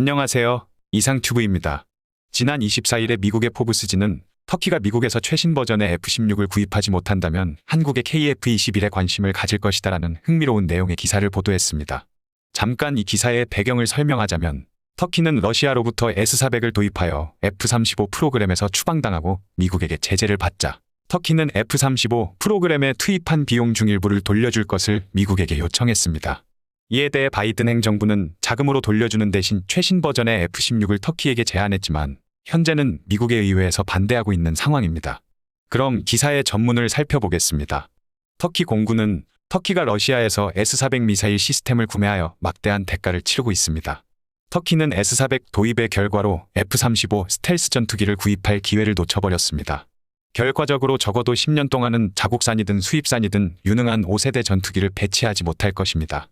안녕하세요. 이상튜브입니다. 지난 24일에 미국의 포브스지는 터키가 미국에서 최신 버전의 F-16을 구입하지 못한다면 한국의 KF-21에 관심을 가질 것이다라는 흥미로운 내용의 기사를 보도했습니다. 잠깐 이 기사의 배경을 설명하자면 터키는 러시아로부터 S-400을 도입하여 F-35 프로그램에서 추방당하고 미국에게 제재를 받자 터키는 F-35 프로그램에 투입한 비용 중 일부를 돌려줄 것을 미국에게 요청했습니다. 이에 대해 바이든 행정부는 자금으로 돌려주는 대신 최신 버전의 F-16을 터키에게 제안했지만 현재는 미국의 의회에서 반대하고 있는 상황입니다. 그럼 기사의 전문을 살펴보겠습니다. 터키 공군은 터키가 러시아에서 S-400 미사일 시스템을 구매하여 막대한 대가를 치르고 있습니다. 터키는 S-400 도입의 결과로 F-35 스텔스 전투기를 구입할 기회를 놓쳐버렸습니다. 결과적으로 적어도 10년 동안은 자국산이든 수입산이든 유능한 5세대 전투기를 배치하지 못할 것입니다.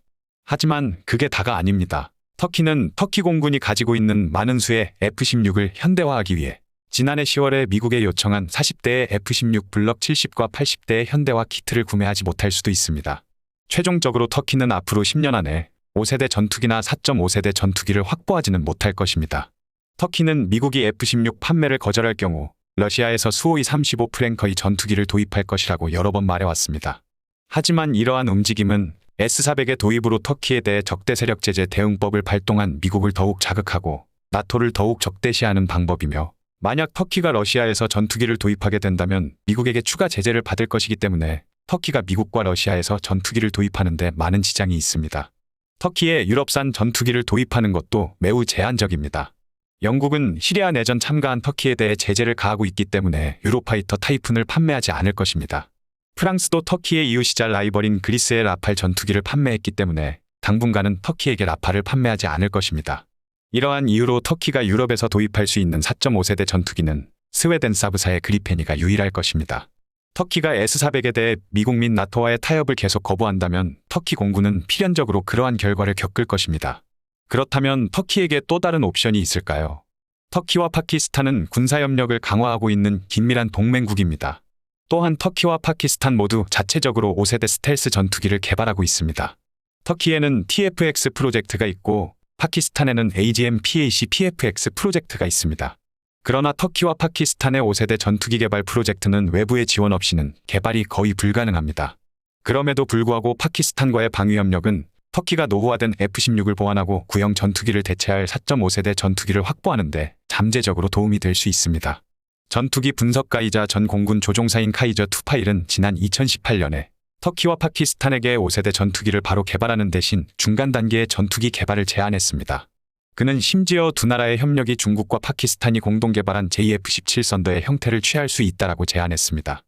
하지만 그게 다가 아닙니다. 터키는 터키 공군이 가지고 있는 많은 수의 F-16을 현대화하기 위해 지난해 10월에 미국에 요청한 40대의 F-16 블럭 70과 80대의 현대화 키트를 구매하지 못할 수도 있습니다. 최종적으로 터키는 앞으로 10년 안에 5세대 전투기나 4.5세대 전투기를 확보하지는 못할 것입니다. 터키는 미국이 F-16 판매를 거절할 경우 러시아에서 수호이 35 프랭커이 전투기를 도입할 것이라고 여러 번 말해왔습니다. 하지만 이러한 움직임은 S-400의 도입으로 터키에 대해 적대 세력 제재 대응법을 발동한 미국을 더욱 자극하고 나토를 더욱 적대시하는 방법이며 만약 터키가 러시아에서 전투기를 도입하게 된다면 미국에게 추가 제재를 받을 것이기 때문에 터키가 미국과 러시아에서 전투기를 도입하는 데 많은 지장이 있습니다. 터키에 유럽산 전투기를 도입하는 것도 매우 제한적입니다. 영국은 시리아 내전 참가한 터키에 대해 제재를 가하고 있기 때문에 유로파이터 타이푼을 판매하지 않을 것입니다. 프랑스도 터키의 이웃이자 라이벌인 그리스의 라팔 전투기를 판매했기 때문에 당분간은 터키에게 라팔을 판매하지 않을 것입니다. 이러한 이유로 터키가 유럽에서 도입할 수 있는 4.5세대 전투기는 스웨덴 사브사의 그리펜이가 유일할 것입니다. 터키가 S-400에 대해 미국 및 나토와의 타협을 계속 거부한다면 터키 공군은 필연적으로 그러한 결과를 겪을 것입니다. 그렇다면 터키에게 또 다른 옵션이 있을까요? 터키와 파키스탄은 군사협력을 강화하고 있는 긴밀한 동맹국입니다. 또한 터키와 파키스탄 모두 자체적으로 5세대 스텔스 전투기를 개발하고 있습니다. 터키에는 TFX 프로젝트가 있고 파키스탄에는 AGM-PAC-PFX 프로젝트가 있습니다. 그러나 터키와 파키스탄의 5세대 전투기 개발 프로젝트는 외부의 지원 없이는 개발이 거의 불가능합니다. 그럼에도 불구하고 파키스탄과의 방위협력은 터키가 노후화된 F-16을 보완하고 구형 전투기를 대체할 4.5세대 전투기를 확보하는 데 잠재적으로 도움이 될 수 있습니다. 전투기 분석가이자 전 공군 조종사인 카이저 투파일은 지난 2018년에 터키와 파키스탄에게 5세대 전투기를 바로 개발하는 대신 중간 단계의 전투기 개발을 제안했습니다. 그는 심지어 두 나라의 협력이 중국과 파키스탄이 공동 개발한 JF-17 썬더의 형태를 취할 수 있다라고 제안했습니다.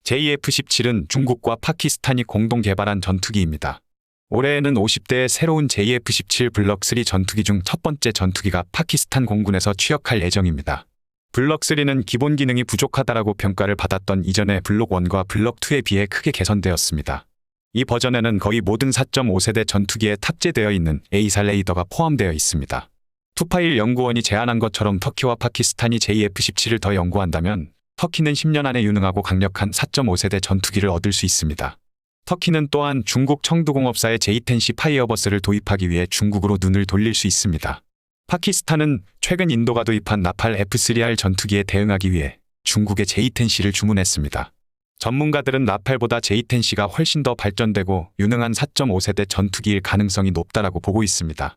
JF-17은 중국과 파키스탄이 공동 개발한 전투기입니다. 올해에는 50대의 새로운 JF-17 블럭 3 전투기 중 첫 번째 전투기가 파키스탄 공군에서 취역할 예정입니다. 블럭 3는 기본 기능이 부족하다라고 평가를 받았던 이전의 블록 1과 블록 2에 비해 크게 개선되었습니다. 이 버전에는 거의 모든 4.5세대 전투기에 탑재되어 있는 에이사 레이더가 포함되어 있습니다. 투파일 연구원이 제안한 것처럼 터키와 파키스탄이 JF-17을 더 연구한다면 터키는 10년 안에 유능하고 강력한 4.5세대 전투기를 얻을 수 있습니다. 터키는 또한 중국 청두공업사의 J-10C 파이어버스를 도입하기 위해 중국으로 눈을 돌릴 수 있습니다. 파키스탄은 최근 인도가 도입한 나팔 F-3R 전투기에 대응하기 위해 중국의 J-10C를 주문했습니다. 전문가들은 나팔보다 J-10C가 훨씬 더 발전되고 유능한 4.5세대 전투기일 가능성이 높다라고 보고 있습니다.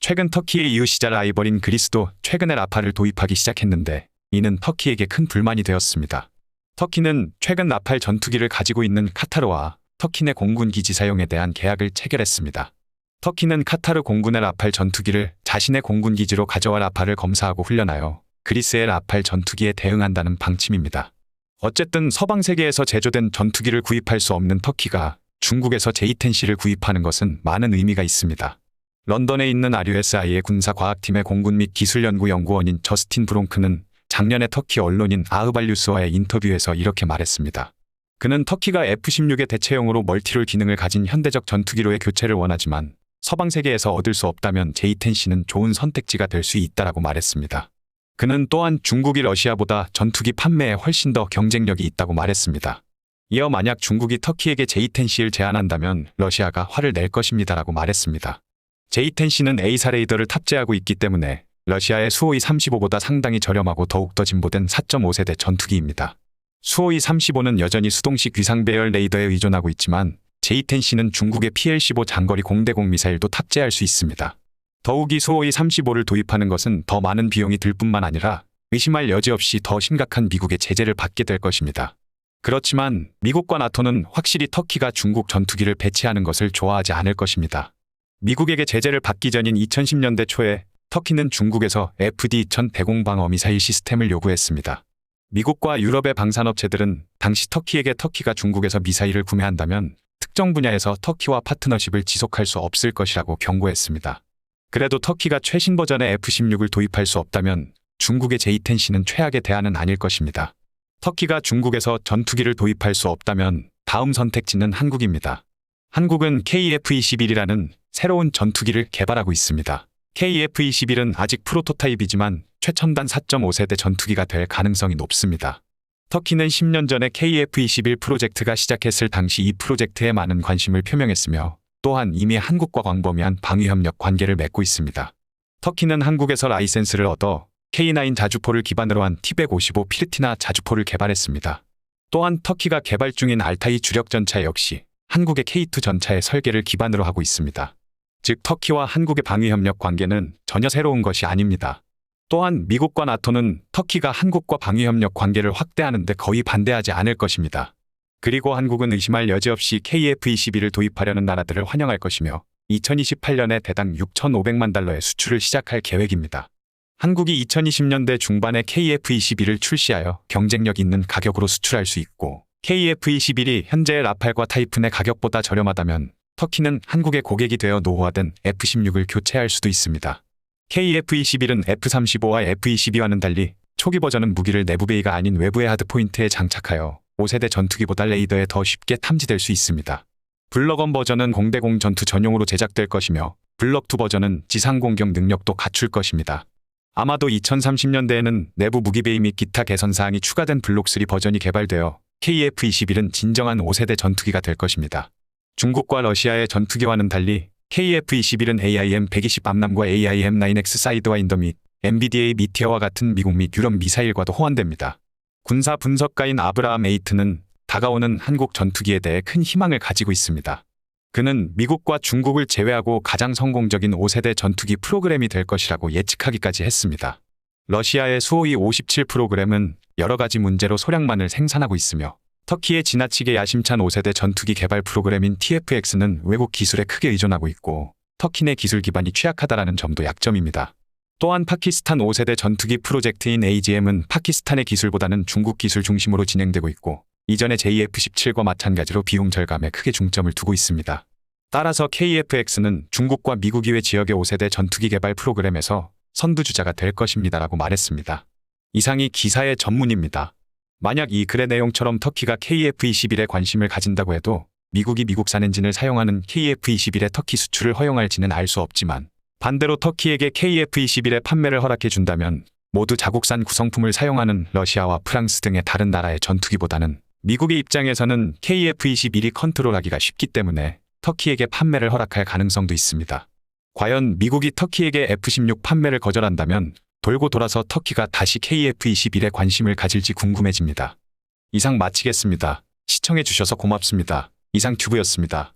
최근 터키의 이웃이자 라이벌인 그리스도 최근에 라팔을 도입하기 시작했는데 이는 터키에게 큰 불만이 되었습니다. 터키는 최근 나팔 전투기를 가지고 있는 카타르와 터키 내 공군 기지 사용에 대한 계약을 체결했습니다. 터키는 카타르 공군의 라팔 전투기를 자신의 공군 기지로 가져와 라팔을 검사하고 훈련하여 그리스의 라팔 전투기에 대응한다는 방침입니다. 어쨌든 서방 세계에서 제조된 전투기를 구입할 수 없는 터키가 중국에서 J-10C를 구입하는 것은 많은 의미가 있습니다. 런던에 있는 RUSI의 군사과학팀의 공군 및 기술연구 연구원인 저스틴 브롱크는 작년에 터키 언론인 아흐발뉴스와의 인터뷰에서 이렇게 말했습니다. 그는 터키가 F-16의 대체용으로 멀티롤 기능을 가진 현대적 전투기로의 교체를 원하지만 서방 세계에서 얻을 수 없다면 J-10C는 좋은 선택지가 될 수 있다라고 말했습니다. 그는 또한 중국이 러시아보다 전투기 판매에 훨씬 더 경쟁력이 있다고 말했습니다. 이어 만약 중국이 터키에게 J-10C를 제안한다면 러시아가 화를 낼 것입니다라고 말했습니다. J-10C는 A사 레이더를 탑재하고 있기 때문에 러시아의 수호이 35보다 상당히 저렴하고 더욱더 진보된 4.5세대 전투기입니다. 수호이 35는 여전히 수동식 위상 배열 레이더에 의존하고 있지만 J-10C는 중국의 PL-15 장거리 공대공 미사일도 탑재할 수 있습니다. 더욱이 수호이 35를 도입하는 것은 더 많은 비용이 들 뿐만 아니라 의심할 여지 없이 더 심각한 미국의 제재를 받게 될 것입니다. 그렇지만 미국과 나토는 확실히 터키가 중국 전투기를 배치하는 것을 좋아하지 않을 것입니다. 미국에게 제재를 받기 전인 2010년대 초에 터키는 중국에서 FD-2000 대공방어 미사일 시스템을 요구했습니다. 미국과 유럽의 방산업체들은 당시 터키가 중국에서 미사일을 구매한다면 특정 분야에서 터키와 파트너십을 지속할 수 없을 것이라고 경고했습니다. 그래도 터키가 최신 버전의 F-16을 도입할 수 없다면 중국의 J-10C는 최악의 대안은 아닐 것입니다. 터키가 중국에서 전투기를 도입할 수 없다면 다음 선택지는 한국입니다. 한국은 KF-21이라는 새로운 전투기를 개발하고 있습니다. KF-21은 아직 프로토타입이지만 최첨단 4.5세대 전투기가 될 가능성이 높습니다. 터키는 10년 전에 KF-21 프로젝트가 시작했을 당시 이 프로젝트에 많은 관심을 표명했으며 또한 이미 한국과 광범위한 방위협력 관계를 맺고 있습니다. 터키는 한국에서 라이센스를 얻어 K9 자주포를 기반으로 한 T-155 피르티나 자주포를 개발했습니다. 또한 터키가 개발 중인 알타이 주력 전차 역시 한국의 K2 전차의 설계를 기반으로 하고 있습니다. 즉 터키와 한국의 방위협력 관계는 전혀 새로운 것이 아닙니다. 또한 미국과 나토는 터키가 한국과 방위협력 관계를 확대하는 데 거의 반대하지 않을 것입니다. 그리고 한국은 의심할 여지 없이 KF-21을 도입하려는 나라들을 환영할 것이며 2028년에 대당 6,500만 달러의 수출을 시작할 계획입니다. 한국이 2020년대 중반에 KF-21을 출시하여 경쟁력 있는 가격으로 수출할 수 있고 KF-21이 현재의 라팔과 타이푼의 가격보다 저렴하다면 터키는 한국의 고객이 되어 노후화된 F-16을 교체할 수도 있습니다. KF-21은 F-35와 F-22와는 달리 초기 버전은 무기를 내부 베이가 아닌 외부의 하드포인트에 장착하여 5세대 전투기보다 레이더에 더 쉽게 탐지될 수 있습니다. 블럭1 버전은 공대공 전투 전용으로 제작될 것이며 블럭2 버전은 지상 공격 능력도 갖출 것입니다. 아마도 2030년대에는 내부 무기 베이 및 기타 개선 사항이 추가된 블록3 버전이 개발되어 KF-21은 진정한 5세대 전투기가 될 것입니다. 중국과 러시아의 전투기와는 달리 KF-21은 AIM-120 암람과 AIM-9X 사이드와인더 및 MBDA 미티어와 같은 미국 및 유럽 미사일과도 호환됩니다. 군사 분석가인 아브라함 에이트는 다가오는 한국 전투기에 대해 큰 희망을 가지고 있습니다. 그는 미국과 중국을 제외하고 가장 성공적인 5세대 전투기 프로그램이 될 것이라고 예측하기까지 했습니다. 러시아의 수호이 57 프로그램은 여러 가지 문제로 소량만을 생산하고 있으며 터키의 지나치게 야심찬 5세대 전투기 개발 프로그램인 TFX는 외국 기술에 크게 의존하고 있고 터키 내 기술 기반이 취약하다라는 점도 약점입니다. 또한 파키스탄 5세대 전투기 프로젝트인 AGM은 파키스탄의 기술보다는 중국 기술 중심으로 진행되고 있고 이전의 JF-17과 마찬가지로 비용 절감에 크게 중점을 두고 있습니다. 따라서 KF-X는 중국과 미국 이외 지역의 5세대 전투기 개발 프로그램에서 선두주자가 될 것입니다라고 말했습니다. 이상이 기사의 전문입니다. 만약 이 글의 내용처럼 터키가 KF-21에 관심을 가진다고 해도 미국이 미국산 엔진을 사용하는 KF-21의 터키 수출을 허용할지는 알 수 없지만 반대로 터키에게 KF-21의 판매를 허락해 준다면 모두 자국산 구성품을 사용하는 러시아와 프랑스 등의 다른 나라의 전투기보다는 미국의 입장에서는 KF-21이 컨트롤하기가 쉽기 때문에 터키에게 판매를 허락할 가능성도 있습니다. 과연 미국이 터키에게 F-16 판매를 거절한다면 돌고 돌아서 터키가 다시 KF-21에 관심을 가질지 궁금해집니다. 이상 마치겠습니다. 시청해주셔서 고맙습니다. 이상 튜브였습니다.